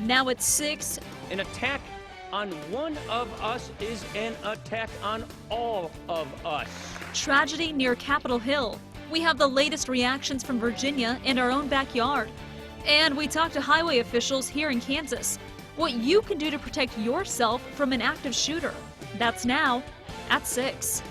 Now at 6. An attack on one of us is an attack on all of us. Tragedy near Capitol Hill. We have the latest reactions from Virginia and our own backyard. And we talked to highway officials here in Kansas. What you can do to protect yourself from an active shooter. That's now at 6.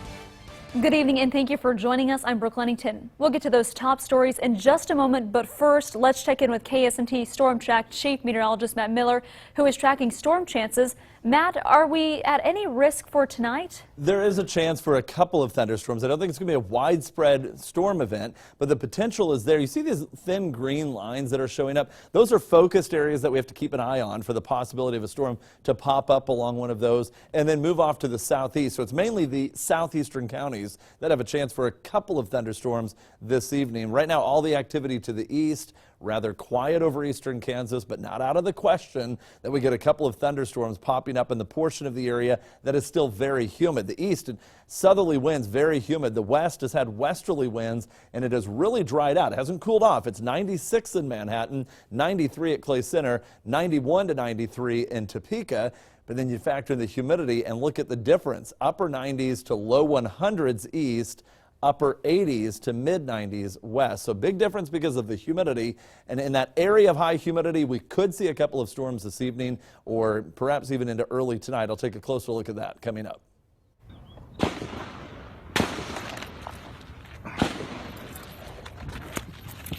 Good evening and thank you for joining us. I'm Brooke Lennington. We'll get to those top stories in just a moment, but first let's check in with KSNT Storm Track Chief Meteorologist Matt Miller, who is tracking storm chances. Matt, are we at any risk for tonight? There is a chance for a couple of thunderstorms. I don't think it's going to be a widespread storm event, but the potential is there. You see these thin green lines that are showing up? Those are focused areas that we have to keep an eye on for the possibility of a storm to pop up along one of those and then move off to the southeast. So it's mainly the southeastern counties that have a chance for a couple of thunderstorms this evening. Right now, all the activity to the east, rather quiet over eastern Kansas, but not out of the question that we get a couple of thunderstorms popping up in the portion of the area that is still very humid. The east and southerly winds very humid. The west has had westerly winds and it has really dried out. It hasn't cooled off. It's 96 in Manhattan, 93 at Clay Center, 91 to 93 in Topeka. But then you factor in the humidity and look at the difference. Upper 90s to low 100s east, upper 80s to mid 90s west. So big difference because of the humidity. And in that area of high humidity, we could see a couple of storms this evening or perhaps even into early tonight. I'll take a closer look at that coming up.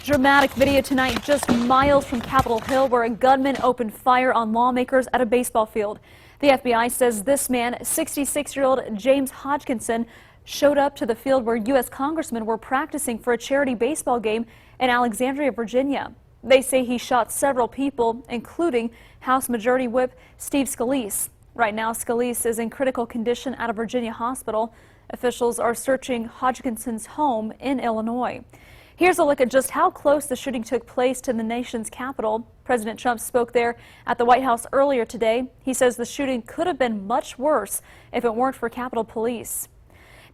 Dramatic video tonight just miles from Capitol Hill where a gunman opened fire on lawmakers at a baseball field. The FBI says this man, 66-year-old James Hodgkinson, showed up to the field where U.S. congressmen were practicing for a charity baseball game in Alexandria, Virginia. They say he shot several people, including House Majority Whip Steve Scalise. Right now, Scalise is in critical condition at a Virginia hospital. Officials are searching Hodgkinson's home in Illinois. Here's a look at just how close the shooting took place to the nation's capital. President Trump spoke there at the White House earlier today. He says the shooting could have been much worse if it weren't for Capitol Police.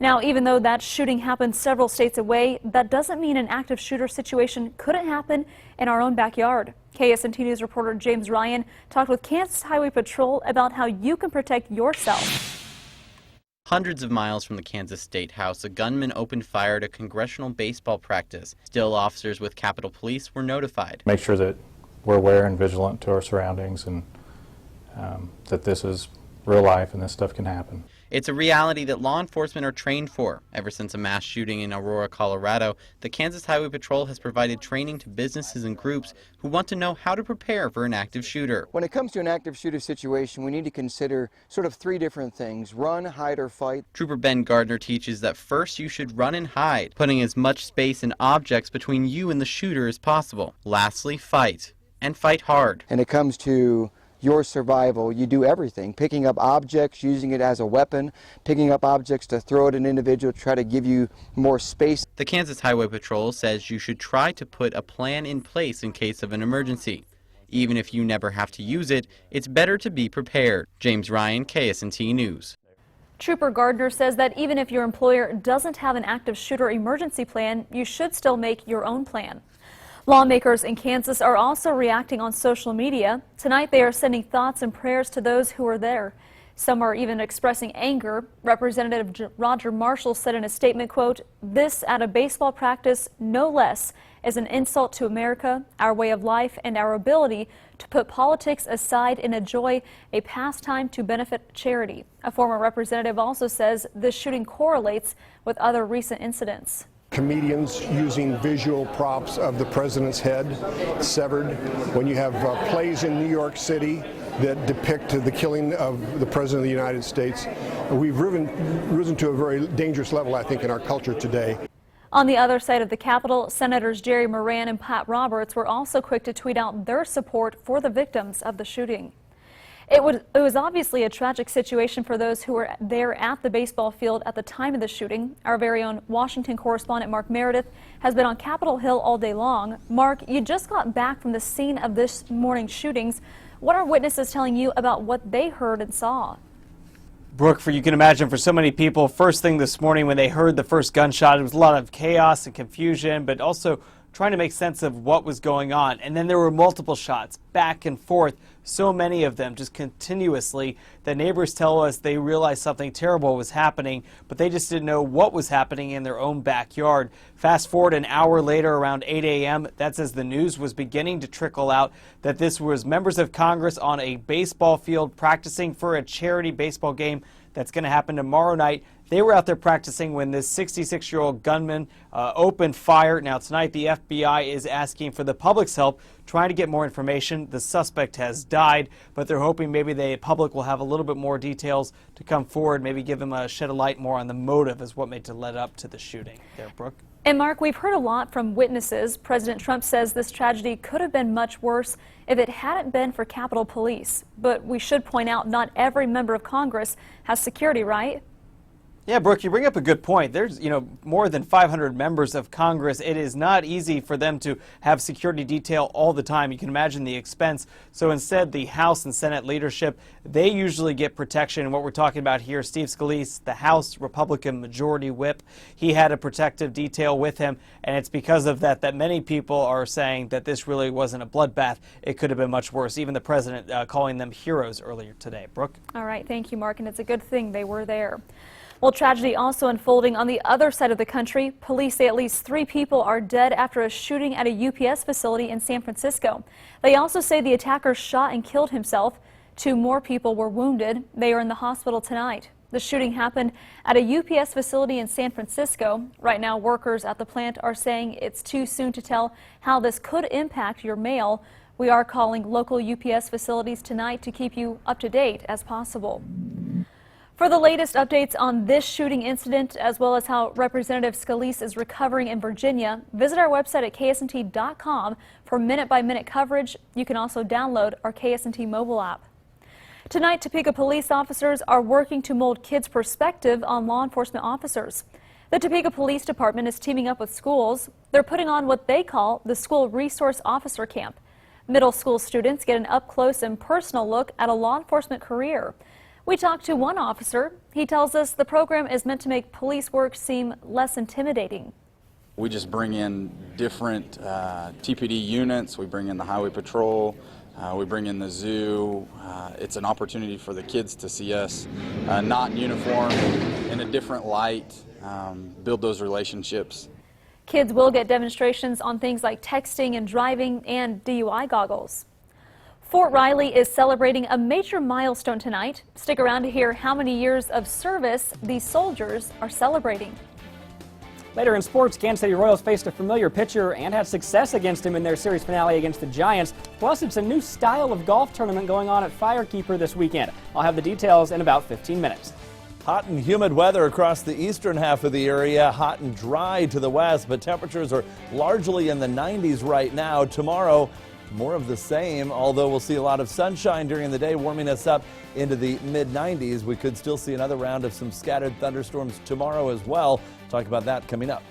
Now, even though that shooting happened several states away, that doesn't mean an active shooter situation couldn't happen in our own backyard. KSNT News reporter James Ryan talked with Kansas Highway Patrol about how you can protect yourself. Hundreds of miles from the Kansas State House, a gunman opened fire at a congressional baseball practice. Still, officers with Capitol Police were notified. Make sure that we're aware and vigilant to our surroundings and that this is real life and this stuff can happen. It's a reality that law enforcement are trained for. Ever since a mass shooting in Aurora, Colorado, the Kansas Highway Patrol has provided training to businesses and groups who want to know how to prepare for an active shooter. When it comes to an active shooter situation, we need to consider sort of three different things: run, hide, or fight. Trooper Ben Gardner teaches that first you should run and hide, putting as much space and objects between you and the shooter as possible. Lastly, fight, and fight hard. And it comes to your survival, you do everything. Picking up objects, using it as a weapon, picking up objects to throw at an individual, try to give you more space. The Kansas Highway Patrol says you should try to put a plan in place in case of an emergency. Even if you never have to use it, it's better to be prepared. James Ryan, KSNT News. Trooper Gardner says that even if your employer doesn't have an active shooter emergency plan, you should still make your own plan. Lawmakers in Kansas are also reacting on social media. Tonight they are sending thoughts and prayers to those who are there. Some are even expressing anger. Representative Roger Marshall said in a statement, quote, "This at a baseball practice, no less, is an insult to America, our way of life, and our ability to put politics aside and enjoy a pastime to benefit charity." A former representative also says this shooting correlates with other recent incidents. Comedians using visual props of the president's head severed. When you have plays in New York City that depict the killing of the President of the United States, we've risen to a very dangerous level, I think, in our culture today. On the other side of the Capitol, Senators Jerry Moran and Pat Roberts were also quick to tweet out their support for the victims of the shooting. It was obviously a tragic situation for those who were there at the baseball field at the time of the shooting. Our very own Washington correspondent Mark Meredith has been on Capitol Hill all day long. Mark, you just got back from the scene of this morning's shootings. What are witnesses telling you about what they heard and saw? Brooke, you can imagine for so many people, first thing this morning when they heard the first gunshot, it was a lot of chaos and confusion, but also trying to make sense of what was going on. And then there were multiple shots back and forth, so many of them just continuously. The neighbors tell us they realized something terrible was happening, but they just didn't know what was happening in their own backyard. Fast forward an hour later, around 8 a.m., that's as the news was beginning to trickle out that this was members of Congress on a baseball field practicing for a charity baseball game that's going to happen tomorrow night. They were out there practicing when this 66-year-old gunman opened fire. Now, tonight, the FBI is asking for the public's help, trying to get more information. The suspect has died, but they're hoping maybe the public will have a little bit more details to come forward, maybe give them a shed of light more on the motive as what made to lead up to the shooting. There, Brooke. And Mark, we've heard a lot from witnesses. President Trump says this tragedy could have been much worse if it hadn't been for Capitol Police. But we should point out not every member of Congress has security, right? Yeah, Brooke, you bring up a good point. There's, more than 500 members of Congress. It is not easy for them to have security detail all the time. You can imagine the expense. So instead, the House and Senate leadership, they usually get protection. And what we're talking about here, Steve Scalise, the House Republican Majority Whip, he had a protective detail with him. And it's because of that that many people are saying that this really wasn't a bloodbath. It could have been much worse. Even the president calling them heroes earlier today. Brooke? All right. Thank you, Mark. And it's a good thing they were there. Well, tragedy also unfolding on the other side of the country. Police say at least 3 people are dead after a shooting at a UPS facility in San Francisco. They also say the attacker shot and killed himself. 2 more people were wounded. They are in the hospital tonight. The shooting happened at a UPS facility in San Francisco. Right now, workers at the plant are saying it's too soon to tell how this could impact your mail. We are calling local UPS facilities tonight to keep you up to date as possible. For the latest updates on this shooting incident, as well as how Representative Scalise is recovering in Virginia, visit our website at ksnt.com for minute-by-minute coverage. You can also download our KSNT mobile app. Tonight, Topeka police officers are working to mold kids' perspective on law enforcement officers. The Topeka Police Department is teaming up with schools. They're putting on what they call the School Resource Officer Camp. Middle school students get an up-close and personal look at a law enforcement career. We talked to one officer. He tells us the program is meant to make police work seem less intimidating. We just bring in different TPD units. We bring in the highway patrol. We bring in the zoo. It's an opportunity for the kids to see us not in uniform, in a different light, build those relationships. Kids will get demonstrations on things like texting and driving and DUI goggles. Fort Riley is celebrating a major milestone tonight. Stick around to hear how many years of service these soldiers are celebrating. Later in sports, Kansas City Royals faced a familiar pitcher and had success against him in their series finale against the Giants. Plus, it's a new style of golf tournament going on at Firekeeper this weekend. I'll have the details in about 15 minutes. Hot and humid weather across the eastern half of the area, hot and dry to the west, but temperatures are largely in the 90s right now. Tomorrow, more of the same, although we'll see a lot of sunshine during the day, warming us up into the mid-90s. We could still see another round of some scattered thunderstorms tomorrow as well. Talk about that coming up.